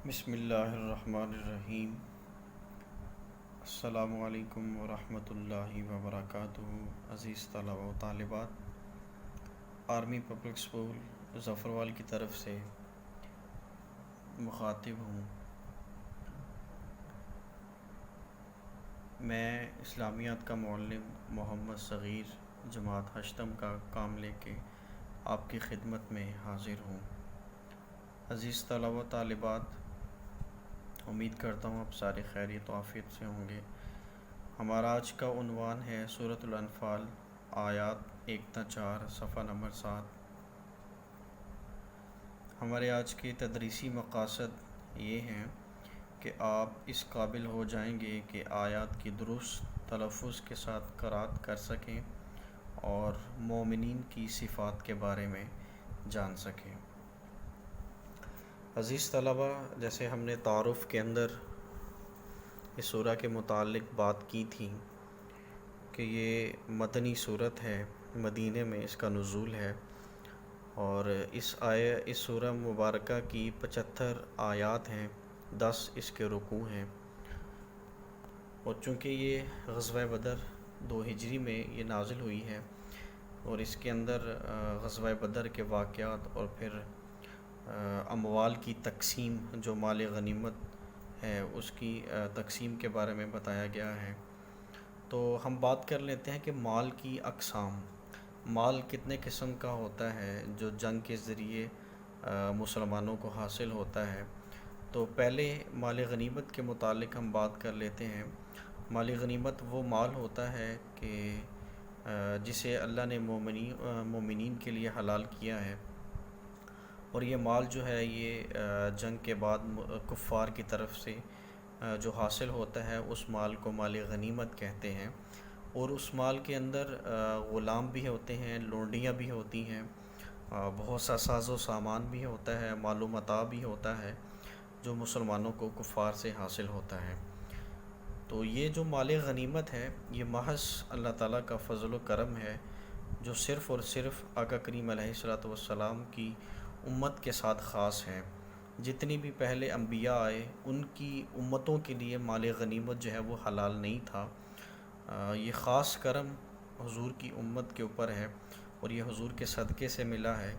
بسم اللہ الرحمن الرحیم۔ السلام علیکم ورحمۃ اللہ وبرکاتہ۔ عزیز طلباء و طالبات، آرمی پبلک اسکول ظفروال کی طرف سے مخاطب ہوں۔ میں اسلامیات کا معلم محمد صغیر جماعت ہشتم کا کام لے کے آپ کی خدمت میں حاضر ہوں۔ عزیز طلباء و طالبات، امید کرتا ہوں آپ سارے خیریت و عافیت سے ہوں گے۔ ہمارا آج کا عنوان ہے سورۃ الانفال، آیات 1 تا 4، صفحہ نمبر 7۔ ہمارے آج کے تدریسی مقاصد یہ ہیں کہ آپ اس قابل ہو جائیں گے کہ آیات کی درست تلفظ کے ساتھ قرأت کر سکیں اور مومنین کی صفات کے بارے میں جان سکیں۔ عزیز طلباء، جیسے ہم نے تعارف کے اندر اس سورہ کے متعلق بات کی تھی کہ یہ مدنی صورت ہے، مدینہ میں اس کا نزول ہے، اور اس سورہ مبارکہ کی 75 آیات ہیں، 10 اس کے رکوع ہیں، اور چونکہ یہ غزوہ بدر 2 ہجری میں یہ نازل ہوئی ہے، اور اس کے اندر غزوہ بدر کے واقعات اور پھر اموال کی تقسیم، جو مال غنیمت ہے اس کی تقسیم کے بارے میں بتایا گیا ہے۔ تو ہم بات کر لیتے ہیں کہ مال کی اقسام، مال کتنے قسم کا ہوتا ہے جو جنگ کے ذریعے مسلمانوں کو حاصل ہوتا ہے۔ تو پہلے مال غنیمت کے متعلق ہم بات کر لیتے ہیں۔ مال غنیمت وہ مال ہوتا ہے کہ جسے اللہ نے مومنین کے لیے حلال کیا ہے، اور یہ مال جو ہے یہ جنگ کے بعد کفار کی طرف سے جو حاصل ہوتا ہے اس مال کو مال غنیمت کہتے ہیں، اور اس مال کے اندر غلام بھی ہوتے ہیں، لونڈیاں بھی ہوتی ہیں، بہت سا ساز و سامان بھی ہوتا ہے، مال و متاع بھی ہوتا ہے جو مسلمانوں کو کفار سے حاصل ہوتا ہے۔ تو یہ جو مال غنیمت ہے یہ محض اللہ تعالیٰ کا فضل و کرم ہے، جو صرف اور صرف آقا کریم علیہ الصلوۃ والسلام کی امت کے ساتھ خاص ہے۔ جتنی بھی پہلے انبیاء آئے ان کی امتوں کے لیے مال غنیمت جو ہے وہ حلال نہیں تھا۔ یہ خاص کرم حضور کی امت کے اوپر ہے، اور یہ حضور کے صدقے سے ملا ہے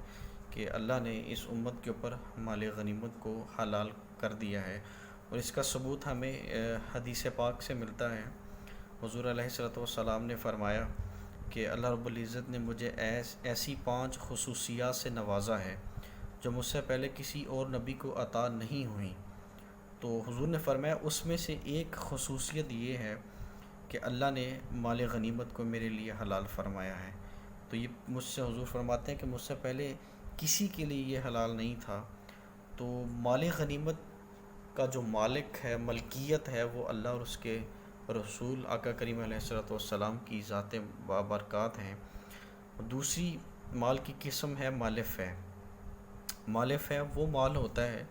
کہ اللہ نے اس امت کے اوپر مال غنیمت کو حلال کر دیا ہے، اور اس کا ثبوت ہمیں حدیث پاک سے ملتا ہے۔ حضور علیہ الصلوۃ والسلام نے فرمایا کہ اللہ رب العزت نے مجھے ایسی 5 خصوصیات سے نوازا ہے جو مجھ سے پہلے کسی اور نبی کو عطا نہیں ہوئیں۔ تو حضور نے فرمایا اس میں سے ایک خصوصیت یہ ہے کہ اللہ نے مال غنیمت کو میرے لیے حلال فرمایا ہے۔ تو یہ مجھ سے حضور فرماتے ہیں کہ مجھ سے پہلے کسی کے لیے یہ حلال نہیں تھا۔ تو مال غنیمت کا جو مالک ہے، ملکیت ہے، وہ اللہ اور اس کے رسول آقا کریم علیہ الصلوۃ والسلام کی ذات بابرکات ہیں۔ دوسری مال کی قسم ہے مال فے۔ مال فے وہ مال ہوتا ہے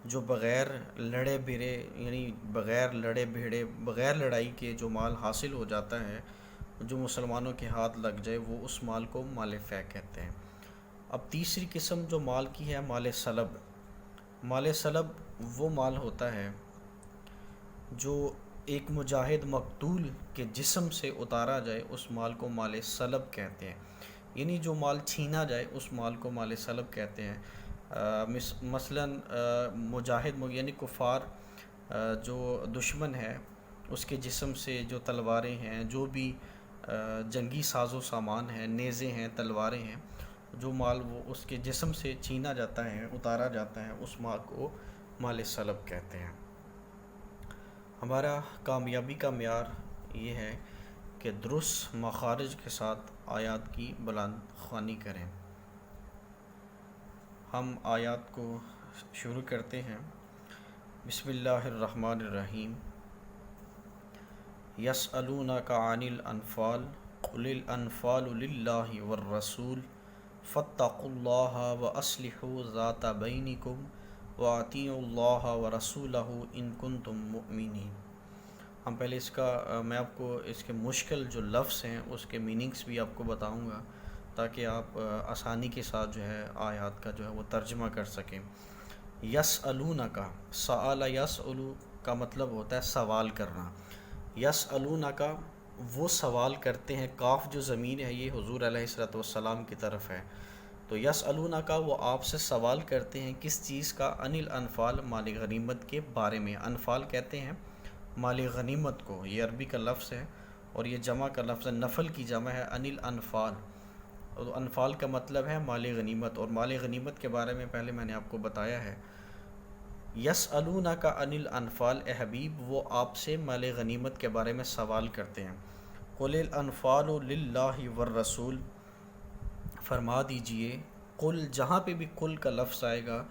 جو بغیر لڑے بھیڑے، یعنی بغیر لڑے بھیڑے، بغیر لڑائی کے جو مال حاصل ہو جاتا ہے، جو مسلمانوں کے ہاتھ لگ جائے، وہ اس مال کو مال فے کہتے ہیں۔ اب تیسری قسم جو مال کی ہے مال سلب۔ مال سلب وہ مال ہوتا ہے جو ایک مجاہد مقتول کے جسم سے اتارا جائے، اس مال کو مال سلب کہتے ہیں۔ یعنی جو مال چھینا جائے اس مال کو مال سلب کہتے ہیں۔ مثلاً مجاہد یعنی کفار، جو دشمن ہے اس کے جسم سے جو تلواریں ہیں، جو بھی جنگی ساز و سامان ہیں، نیزے ہیں، تلواریں ہیں، جو مال وہ اس کے جسم سے چھینا جاتا ہے، اتارا جاتا ہے، اس مال کو مال سلب کہتے ہیں۔ ہمارا کامیابی کا معیار یہ ہے کہ درست مخارج کے ساتھ آیات کی بلند خوانی کریں۔ ہم آیات کو شروع کرتے ہیں۔ بسم اللہ الرحمن الرحیم۔ یسألونک عن الانفال قل الانفال للہ والرسول فاتقوا اللہ واصلحوا ذات بینکم واطیعوا اللہ ورسولہ ان کنتم مؤمنین۔ ہم پہلے میں آپ کو اس کے مشکل جو لفظ ہیں اس کے میننگز بھی آپ کو بتاؤں گا تاکہ آپ آسانی کے ساتھ جو ہے آیات کا جو ہے وہ ترجمہ کر سکیں۔ یسألونک، سأل یسألو کا مطلب ہوتا ہے سوال کرنا، یسألونک وہ سوال کرتے ہیں، کاف جو زمین ہے یہ حضور علیہ الصلوۃ والسلام کی طرف ہے، تو یسألونک وہ آپ سے سوال کرتے ہیں کس چیز کا، عن الانفال مال غنیمت کے بارے میں، انفال کہتے ہیں مال غنیمت کو، یہ عربی کا لفظ ہے اور یہ جمع کا لفظ ہے، نفل کی جمع ہے عن الانفال، اور انفال کا مطلب ہے مال غنیمت، اور مال غنیمت کے بارے میں پہلے میں نے آپ کو بتایا ہے۔ یسألونک عن الانفال، اے حبیب وہ آپ سے مال غنیمت کے بارے میں سوال کرتے ہیں، قل الانفال للہ والرسول، فرما دیجئے، قل جہاں پہ بھی قل کا لفظ آئے گا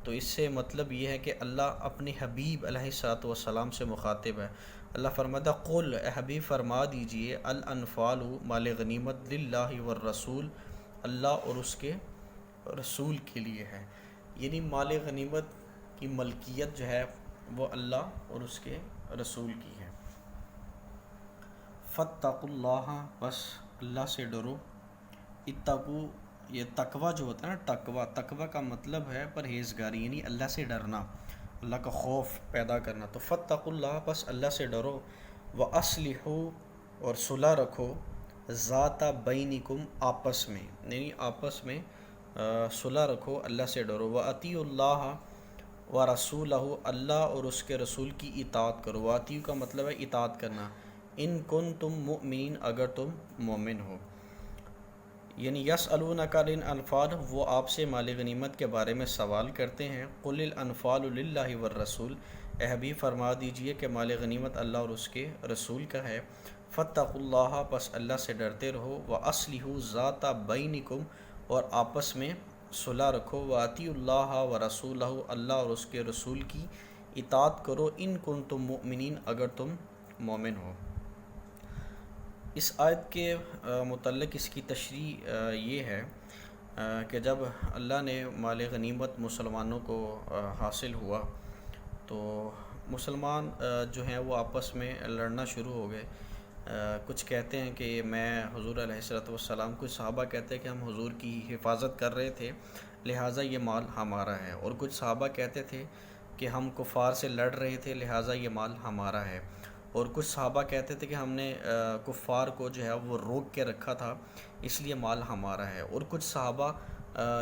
تو اس سے مطلب یہ ہے کہ اللہ اپنے حبیب علیہ الصلوۃ والسلام سے مخاطب ہے۔ اللہ فرماتا قل، اے حبیب فرما دیجئے، الانفال مال غنیمت للہ والرسول، اللہ اور اس کے رسول کے لیے ہے، یعنی مال غنیمت کی ملکیت جو ہے وہ اللہ اور اس کے رسول کی ہے۔ فاتقوا اللہ، بس اللہ سے ڈرو، اتقو یہ تقوی جو ہوتا ہے نا، تقوی کا مطلب ہے پرہیزگاری، یعنی اللہ سے ڈرنا، اللہ کا خوف پیدا کرنا، تو فاتقوا اللہ بس اللہ سے ڈرو، وَأَصْلِحُوا اور صلح رکھو، ذات بینکم آپس میں، یعنی آپس میں صلح رکھو، اللہ سے ڈرو، وَأَطِیعُوا اللَّهَ وَرَسُولَهُ اللہ اور اس کے رسول کی اطاعت کرو، وَأَطِیعُوا کا مطلب ہے اطاعت کرنا، ان کنتم مؤمنین اگر تم مومن ہو، یعنی یسألونک عن الانفال وہ آپ سے مال غنیمت کے بارے میں سوال کرتے ہیں، قل الانفال للہ والرسول، اے حبیب فرما دیجئے کہ مال غنیمت اللہ اور اس کے رسول کا ہے، فاتقوا اللہ پس اللہ سے ڈرتے رہو، واصلحوا ذات بینکم اور آپس میں صلح رکھو، واطیعوا اللہ ورسولہ اللہ اور اس کے رسول کی اطاعت کرو، ان کنتم مؤمنین اگر تم مومن ہو۔ اس آیت کے متعلق اس کی تشریح یہ ہے کہ جب اللہ نے مال غنیمت مسلمانوں کو حاصل ہوا تو مسلمان جو ہیں وہ آپس میں لڑنا شروع ہو گئے، کچھ کہتے ہیں کہ میں حضور علیہ الصلوۃ والسلام، کچھ صحابہ کہتے ہیں کہ ہم حضور کی حفاظت کر رہے تھے لہٰذا یہ مال ہمارا ہے، اور کچھ صحابہ کہتے تھے کہ ہم کفار سے لڑ رہے تھے لہٰذا یہ مال ہمارا ہے، اور کچھ صحابہ کہتے تھے کہ ہم نے کفار کو جو ہے وہ روک کے رکھا تھا اس لیے مال ہمارا ہے، اور کچھ صحابہ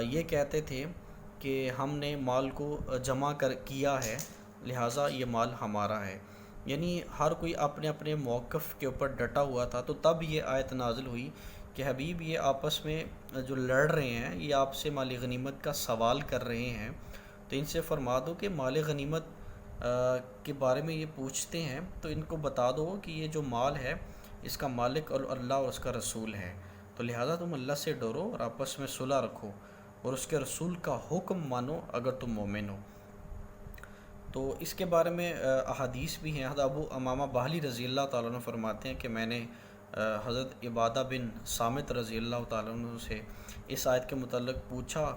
یہ کہتے تھے کہ ہم نے مال کو جمع کیا ہے لہٰذا یہ مال ہمارا ہے، یعنی ہر کوئی اپنے اپنے موقف کے اوپر ڈٹا ہوا تھا، تو تب یہ آیت نازل ہوئی کہ حبیب یہ آپس میں جو لڑ رہے ہیں یہ آپ سے مال غنیمت کا سوال کر رہے ہیں، تو ان سے فرما دو کہ مال غنیمت کے بارے میں یہ پوچھتے ہیں تو ان کو بتا دو کہ یہ جو مال ہے اس کا مالک اللہ اور اس کا رسول ہے، تو لہٰذا تم اللہ سے ڈرو اور آپس میں صلح رکھو اور اس کے رسول کا حکم مانو اگر تم مومن ہو۔ تو اس کے بارے میں احادیث بھی ہیں، حضرت ابو امامہ باہلی رضی اللہ تعالیٰ عنہ فرماتے ہیں کہ میں نے حضرت عبادہ بن صامت رضی اللہ تعالیٰ عنہ سے اس آیت کے متعلق پوچھا،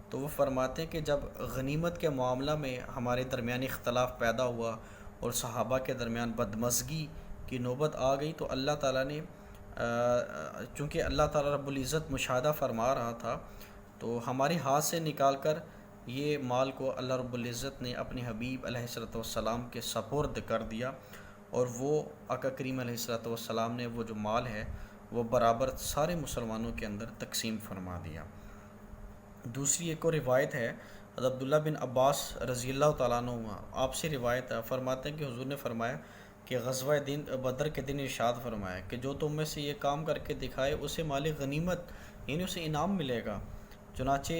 تو وہ فرماتے ہیں کہ جب غنیمت کے معاملہ میں ہمارے درمیان اختلاف پیدا ہوا اور صحابہ کے درمیان بدمزگی کی نوبت آ گئی تو اللہ تعالیٰ نے چونکہ اللہ تعالیٰ رب العزت مشاہدہ فرما رہا تھا تو ہمارے ہاتھ سے نکال کر یہ مال کو اللہ رب العزت نے اپنے حبیب علیہ الصلوۃ والسلام کے سپرد کر دیا، اور وہ آقا کریم علیہ الصلوۃ والسلام نے وہ جو مال ہے وہ برابر سارے مسلمانوں کے اندر تقسیم فرما دیا۔ دوسری ایک اور روایت ہے، حضرت عبداللہ بن عباس رضی اللہ تعالیٰ عنہ آپ سے روایت ہے، فرماتے ہیں کہ حضور نے فرمایا کہ غزوہ بدر کے دن ارشاد فرمایا کہ جو تم میں سے یہ کام کر کے دکھائے اسے مال غنیمت یعنی اسے انعام ملے گا، چنانچہ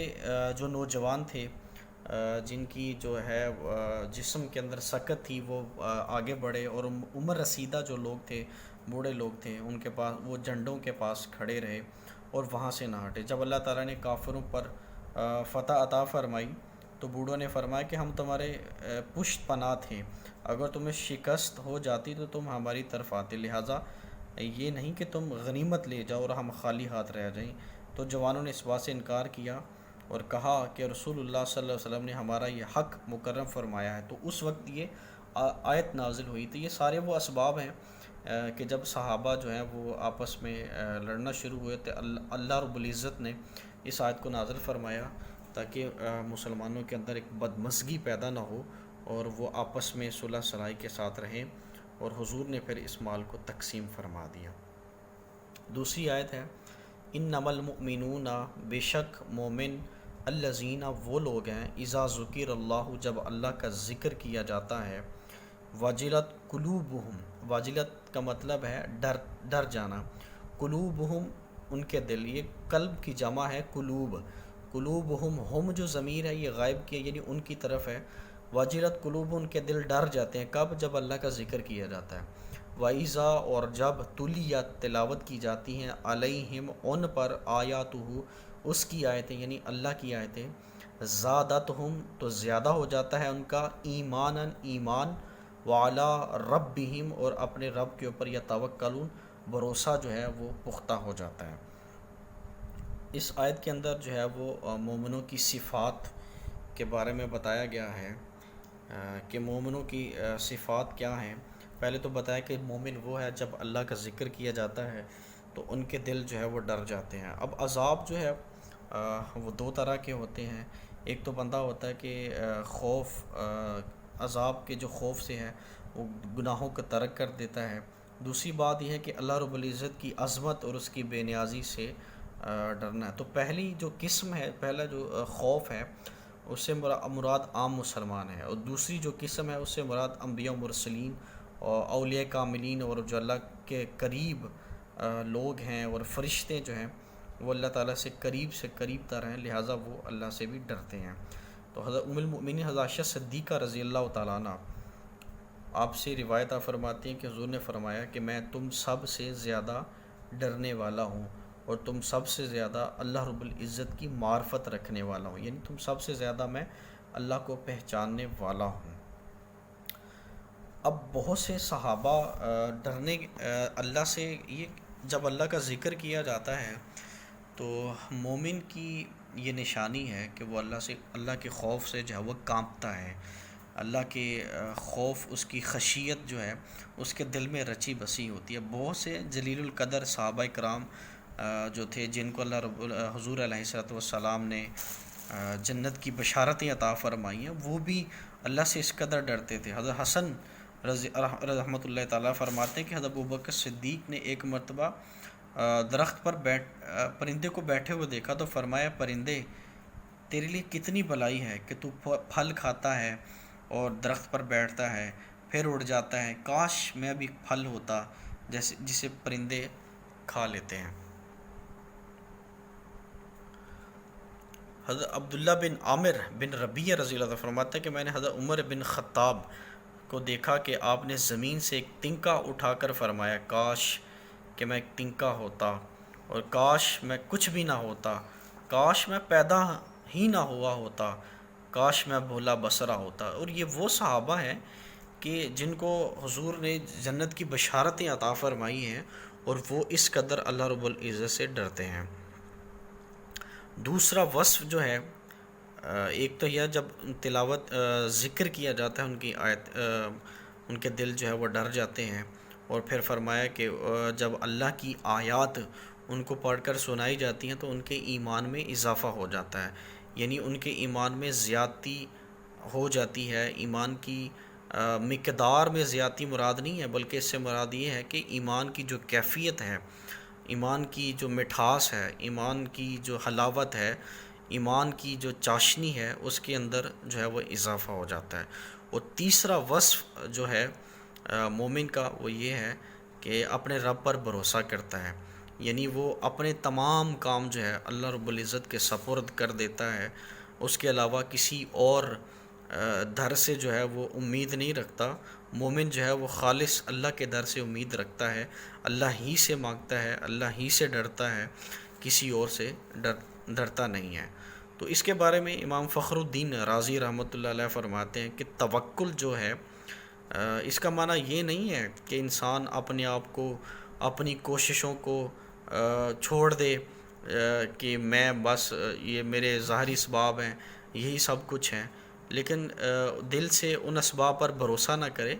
جو نوجوان تھے جن کی جو ہے جسم کے اندر سکت تھی وہ آگے بڑھے، اور عمر رسیدہ جو لوگ تھے، بوڑھے لوگ تھے، ان کے پاس وہ جھنڈوں کے پاس کھڑے رہے اور وہاں سے نہ ہٹے۔ جب اللہ تعالیٰ نے کافروں پر فتح عطا فرمائی تو بوڑھوں نے فرمایا کہ ہم تمہارے پشت پناہ تھے، اگر تمہیں شکست ہو جاتی تو تم ہماری طرف آتے، لہٰذا یہ نہیں کہ تم غنیمت لے جاؤ اور ہم خالی ہاتھ رہ جائیں۔ تو جوانوں نے اس بات سے انکار کیا اور کہا کہ رسول اللہ صلی اللہ علیہ وسلم نے ہمارا یہ حق مکرم فرمایا ہے، تو اس وقت یہ آیت نازل ہوئی۔ تو یہ سارے وہ اسباب ہیں کہ جب صحابہ جو ہیں وہ آپس میں لڑنا شروع ہوئے تو اللہ رب العزت نے اس آیت کو نازل فرمایا تاکہ مسلمانوں کے اندر ایک بدمزگی پیدا نہ ہو اور وہ آپس میں صلح صلاحی کے ساتھ رہیں، اور حضور نے پھر اس مال کو تقسیم فرما دیا۔ دوسری آیت ہے انما المؤمنون، بے شک مومن، الذین وہ لوگ ہیں، اذا ذکر اللہ، جب اللہ کا ذکر کیا جاتا ہے، وجلت قلوبہم، وجلت کا مطلب ہے ڈر جانا، قلوبہم ان کے دل، یہ قلب کی جمع ہے قلوب، قلوبہم، ہم جو ضمیر ہے یہ غائب کی ہے، یعنی ان کی طرف ہے، وجلت قلوب، ان کے دل ڈر جاتے ہیں، کب؟ جب اللہ کا ذکر کیا جاتا ہے، وَإِذَا، اور جب تلیت، تلاوت کی جاتی ہیں، علیہم، ان پر، آیاتہ، اس کی آیتیں، یعنی اللہ کی آیتیں، زادتہم، تو زیادہ ہو جاتا ہے ان کا ایمانا، ایمان، وعلی ربہم، اور اپنے رب کے اوپر، یتوکلون، بھروسہ جو ہے وہ پختہ ہو جاتا ہے۔ اس آیت کے اندر جو ہے وہ مومنوں کی صفات کے بارے میں بتایا گیا ہے کہ مومنوں کی صفات کیا ہیں۔ پہلے تو بتایا کہ مومن وہ ہے جب اللہ کا ذکر کیا جاتا ہے تو ان کے دل جو ہے وہ ڈر جاتے ہیں۔ اب عذاب جو ہے وہ دو طرح کے ہوتے ہیں۔ ایک تو بندہ ہوتا ہے کہ خوف، عذاب کے جو خوف سے ہے وہ گناہوں کو ترک کر دیتا ہے۔ دوسری بات یہ ہے کہ اللہ رب العزت کی عظمت اور اس کی بے نیازی سے ڈرنا ہے۔ تو پہلی جو قسم ہے، پہلا جو خوف ہے، اس سے مراد عام مسلمان ہے، اور دوسری جو قسم ہے اس سے مراد انبیاء و مرسلین اور اولیاء کاملین، اور جو اللہ کے قریب لوگ ہیں، اور فرشتے جو ہیں وہ اللہ تعالیٰ سے قریب تر ہیں، لہٰذا وہ اللہ سے بھی ڈرتے ہیں۔ تو حضرت ام المؤمنین حضرت عائشہ صدیقہ رضی اللہ تعالیٰ عنہ آپ سے روایت فرماتی ہیں کہ حضور نے فرمایا کہ میں تم سب سے زیادہ ڈرنے والا ہوں، اور تم سب سے زیادہ اللہ رب العزت کی معرفت رکھنے والا ہوں، یعنی تم سب سے زیادہ میں اللہ کو پہچاننے والا ہوں۔ اب بہت سے صحابہ ڈرنے اللہ سے، یہ جب اللہ کا ذکر کیا جاتا ہے تو مومن کی یہ نشانی ہے کہ وہ اللہ کے خوف سے جو ہے وہ کانپتا ہے، اللہ کے خوف، اس کی خشیت جو ہے اس کے دل میں رچی بسی ہوتی ہے۔ بہت سے جلیل القدر صحابہ کرام جو تھے، جن کو حضور علیہ السلام نے جنت کی بشارتیں عطا فرمائی ہیں، وہ بھی اللہ سے اس قدر ڈرتے تھے۔ حضرت حسن رحمۃ اللہ تعالیٰ فرماتے ہیں کہ حضرت ابوبکر صدیق نے ایک مرتبہ درخت پر پرندے کو بیٹھے ہوئے دیکھا تو فرمایا، پرندے تیرے لیے کتنی بلائی ہے کہ تو پھل کھاتا ہے اور درخت پر بیٹھتا ہے پھر اڑ جاتا ہے، کاش میں بھی پھل ہوتا جسے پرندے کھا لیتے ہیں۔ حضرت عبداللہ بن عامر بن ربیعہ رضی اللہ عنہ فرماتا ہے کہ میں نے حضرت عمر بن خطاب کو دیکھا کہ آپ نے زمین سے ایک تنکا اٹھا کر فرمایا، کاش کہ میں ایک تنکا ہوتا، اور کاش میں کچھ بھی نہ ہوتا، کاش میں پیدا ہی نہ ہوا ہوتا، کاش میں بھولا بسرا ہوتا۔ اور یہ وہ صحابہ ہیں کہ جن کو حضور نے جنت کی بشارتیں عطا فرمائی ہیں، اور وہ اس قدر اللہ رب العزت سے ڈرتے ہیں۔ دوسرا وصف جو ہے، ایک تو یہ جب تلاوت ذکر کیا جاتا ہے ان کی آیت، ان کے دل جو ہے وہ ڈر جاتے ہیں، اور پھر فرمایا کہ جب اللہ کی آیات ان کو پڑھ کر سنائی جاتی ہیں تو ان کے ایمان میں اضافہ ہو جاتا ہے، یعنی ان کے ایمان میں زیادتی ہو جاتی ہے۔ ایمان کی مقدار میں زیادتی مراد نہیں ہے، بلکہ اس سے مراد یہ ہے کہ ایمان کی جو کیفیت ہے، ایمان کی جو مٹھاس ہے، ایمان کی جو حلاوت ہے، ایمان کی جو چاشنی ہے، اس کے اندر جو ہے وہ اضافہ ہو جاتا ہے۔ اور تیسرا وصف جو ہے مومن کا، وہ یہ ہے کہ اپنے رب پر بھروسہ کرتا ہے، یعنی وہ اپنے تمام کام جو ہے اللہ رب العزت کے سپرد کر دیتا ہے، اس کے علاوہ کسی اور در سے جو ہے وہ امید نہیں رکھتا۔ مومن جو ہے وہ خالص اللہ کے در سے امید رکھتا ہے، اللہ ہی سے مانگتا ہے، اللہ ہی سے ڈرتا ہے، کسی اور سے ڈرتا نہیں ہے۔ تو اس کے بارے میں امام فخر الدین رازی رحمۃ اللہ علیہ فرماتے ہیں کہ توکل جو ہے، اس کا معنی یہ نہیں ہے کہ انسان اپنے آپ کو، اپنی کوششوں کو چھوڑ دے کہ میں بس یہ میرے ظاہری اسباب ہیں، یہی سب کچھ ہیں، لیکن دل سے ان اسباب پر بھروسہ نہ کرے،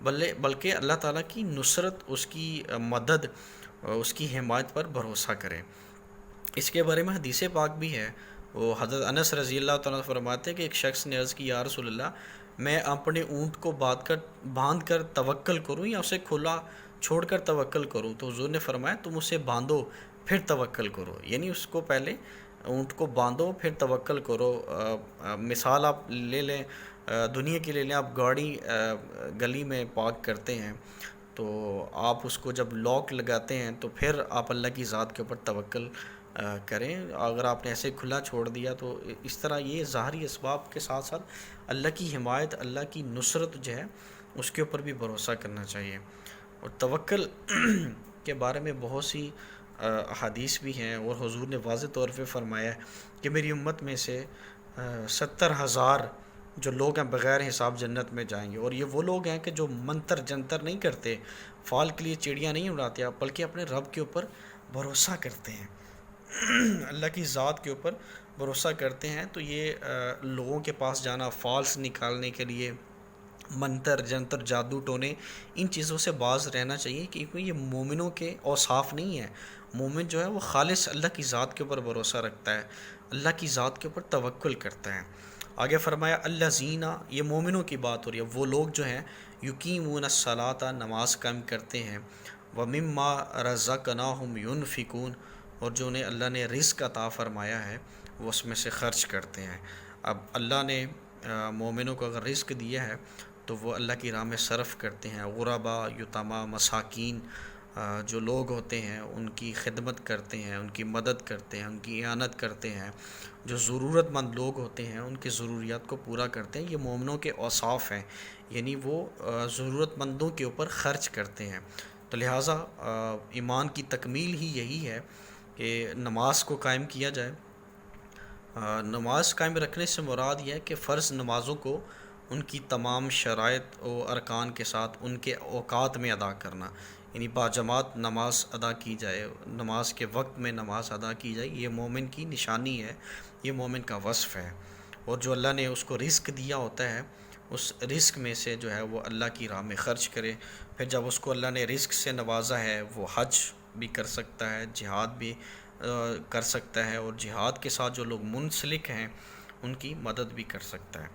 بلکہ اللہ تعالیٰ کی نصرت، اس کی مدد، اس کی حمایت پر بھروسہ کرے۔ اس کے بارے میں حدیث پاک بھی ہے، وہ حضرت انس رضی اللہ تعالیٰ فرماتے ہیں کہ ایک شخص نے عرض کی یا رسول اللہ میں اپنے اونٹ کو باندھ کر توکل کروں یا اسے کھلا چھوڑ کر توکل کروں؟ تو حضور نے فرمایا تم اسے باندھو پھر توکل کرو، یعنی اس کو پہلے اونٹ کو باندھو پھر توکل کرو۔ مثال آپ لے لیں، دنیا کی لے لیں، آپ گاڑی گلی میں پارک کرتے ہیں تو آپ اس کو جب لاک لگاتے ہیں تو پھر آپ اللہ کی ذات کے اوپر توکل کریں۔ اگر آپ نے ایسے کھلا چھوڑ دیا تو اس طرح یہ ظاہری اسباب کے ساتھ ساتھ اللہ کی حمایت، اللہ کی نصرت جو ہے اس کے اوپر بھی بھروسہ کرنا چاہیے۔ اور توکل کے بارے میں بہت سی احادیث بھی ہیں، اور حضور نے واضح طور پہ فرمایا ہے کہ میری امت میں سے 70,000 جو لوگ ہیں بغیر حساب جنت میں جائیں گے، اور یہ وہ لوگ ہیں کہ جو منتر جنتر نہیں کرتے، فال کے لیے چڑیاں نہیں اڑاتے، بلکہ اپنے رب کے اوپر بھروسہ کرتے ہیں، اللہ کی ذات کے اوپر بھروسہ کرتے ہیں۔ تو یہ لوگوں کے پاس جانا فالس نکالنے کے لیے، منتر جنتر جادو ٹونے، ان چیزوں سے باز رہنا چاہیے، کیونکہ یہ مومنوں کے اوصاف نہیں ہیں۔ مومن جو ہے وہ خالص اللہ کی ذات کے اوپر بھروسہ رکھتا ہے، اللہ کی ذات کے اوپر توکل کرتا ہے۔ آگے فرمایا الذین، یہ مومنوں کی بات ہو رہی ہے، وہ لوگ جو ہیں یقیمون الصلاۃ، نماز قائم کرتے ہیں، ومما رزقناہم ینفقون، اور جو انہیں اللہ نے رزق عطا فرمایا ہے وہ اس میں سے خرچ کرتے ہیں۔ اب اللہ نے مومنوں کو اگر رزق دیا ہے تو وہ اللہ کی راہ میں صرف کرتے ہیں۔ غربا، یتاما، مساکین، جو لوگ ہوتے ہیں ان کی خدمت کرتے ہیں، ان کی مدد کرتے ہیں، ان کی اعانت کرتے ہیں، جو ضرورت مند لوگ ہوتے ہیں ان کی ضروریات کو پورا کرتے ہیں۔ یہ مومنوں کے اوصاف ہیں، یعنی وہ ضرورت مندوں کے اوپر خرچ کرتے ہیں۔ تو لہٰذا ایمان کی تکمیل ہی یہی ہے کہ نماز کو قائم کیا جائے۔ نماز قائم رکھنے سے مراد یہ ہے کہ فرض نمازوں کو ان کی تمام شرائط و ارکان کے ساتھ ان کے اوقات میں ادا کرنا، یعنی باجماعت نماز ادا کی جائے، نماز کے وقت میں نماز ادا کی جائے، یہ مومن کی نشانی ہے، یہ مومن کا وصف ہے۔ اور جو اللہ نے اس کو رزق دیا ہوتا ہے اس رزق میں سے جو ہے وہ اللہ کی راہ میں خرچ کرے۔ پھر جب اس کو اللہ نے رزق سے نوازا ہے وہ حج بھی کر سکتا ہے، جہاد بھی کر سکتا ہے، اور جہاد کے ساتھ جو لوگ منسلک ہیں ان کی مدد بھی کر سکتا ہے۔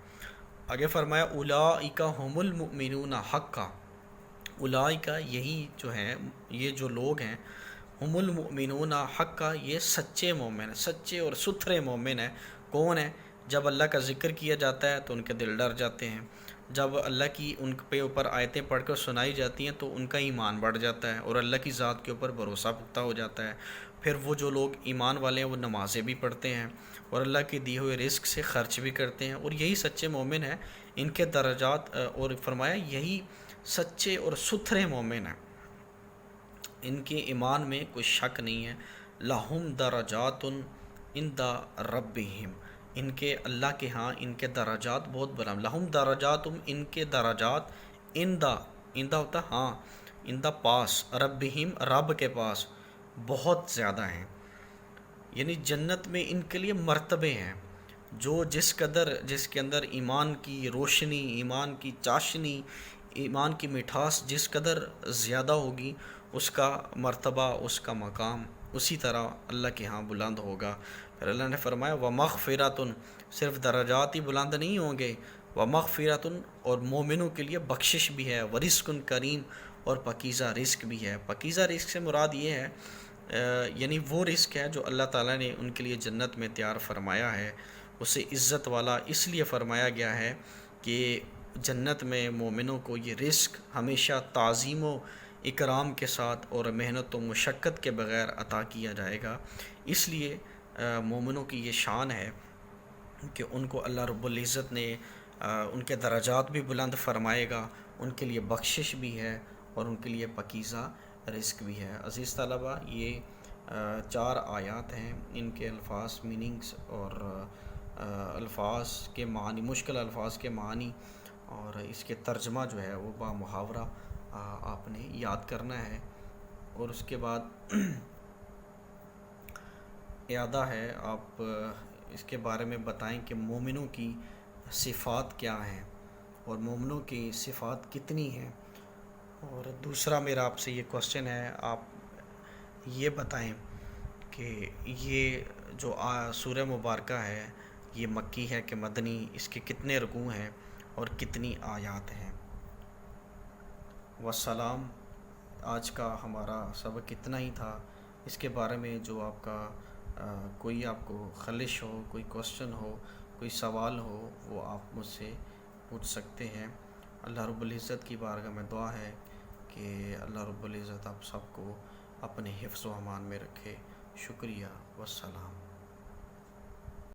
آگے فرمایا اولئک ھم المؤمنون حقا، اولئک یہی جو ہیں، یہ جو لوگ ہیں، ھم المؤمنون حقا، یہ سچے مومن ہیں، سچے اور ستھرے مومن ہیں۔ کون ہیں؟ جب اللہ کا ذکر کیا جاتا ہے تو ان کے دل ڈر جاتے ہیں، جب اللہ کی ان پہ اوپر آیتیں پڑھ کر سنائی جاتی ہیں تو ان کا ایمان بڑھ جاتا ہے اور اللہ کی ذات کے اوپر بھروسہ پختہ ہو جاتا ہے۔ پھر وہ جو لوگ ایمان والے ہیں وہ نمازیں بھی پڑھتے ہیں اور اللہ کے دیے ہوئے رزق سے خرچ بھی کرتے ہیں، اور یہی سچے مومن ہیں۔ ان کے درجات، اور فرمایا یہی سچے اور ستھرے مومن ہیں، ان کے ایمان میں کوئی شک نہیں ہے۔ لہم درجات عند ربہم، ان کے اللہ کے ہاں ان کے درجات بہت بلند۔ لہم درجات، ان کے درجات، عند ہوتا ہاں، عند پاس، ربہم رب کے پاس بہت زیادہ ہیں، یعنی جنت میں ان کے لیے مرتبے ہیں۔ جو جس کے اندر ایمان کی روشنی، ایمان کی چاشنی، ایمان کی مٹھاس جس قدر زیادہ ہوگی، اس کا مرتبہ، اس کا مقام اسی طرح اللہ کے ہاں بلند ہوگا۔ پھر اللہ نے فرمایا وَمَغْفِرَةٌ، صرف درجات ہی بلند نہیں ہوں گے، وَمَغْفِرَةٌ، اور مومنوں کے لیے بخشش بھی ہے، وَرِزْقٌ کریم، اور پاکیزہ رزق بھی ہے۔ پاکیزہ رزق سے مراد یہ ہے یعنی وہ رزق ہے جو اللہ تعالیٰ نے ان کے لیے جنت میں تیار فرمایا ہے۔ اسے عزت والا اس لیے فرمایا گیا ہے کہ جنت میں مومنوں کو یہ رزق ہمیشہ تعظیم و اکرام کے ساتھ اور محنت و مشقت کے بغیر عطا کیا جائے گا۔ اس لیے مومنوں کی یہ شان ہے کہ ان کو اللہ رب العزت نے ان کے درجات بھی بلند فرمائے گا، ان کے لیے بخشش بھی ہے اور ان کے لیے پاکیزہ رزق بھی ہے۔ عزیز طلبہ، یہ 4 آیات ہیں، ان کے الفاظ، میننگز اور الفاظ کے معنی، مشکل الفاظ کے معنی اور اس کے ترجمہ جو ہے وہ با محاورہ آپ نے یاد کرنا ہے، اور اس کے بعد اعادہ ہے، آپ اس کے بارے میں بتائیں کہ مومنوں کی صفات کیا ہیں اور مومنوں کی صفات کتنی ہیں۔ اور دوسرا میرا آپ سے یہ کوسچن ہے، آپ یہ بتائیں کہ یہ جو سورہ مبارکہ ہے یہ مکی ہے کہ مدنی، اس کے کتنے رکوع ہیں اور کتنی آیات ہیں۔ والسلام۔ آج کا ہمارا سبق اتنا ہی تھا۔ اس کے بارے میں جو آپ کا کوئی آپ کو خلش ہو، کوئی کوسچن ہو، کوئی سوال ہو، وہ آپ مجھ سے پوچھ سکتے ہیں۔ اللہ رب العزت کی بارگاہ میں دعا ہے کہ اللہ رب العزت آپ سب کو اپنے حفظ و امان میں رکھے۔ شکریہ، والسلام۔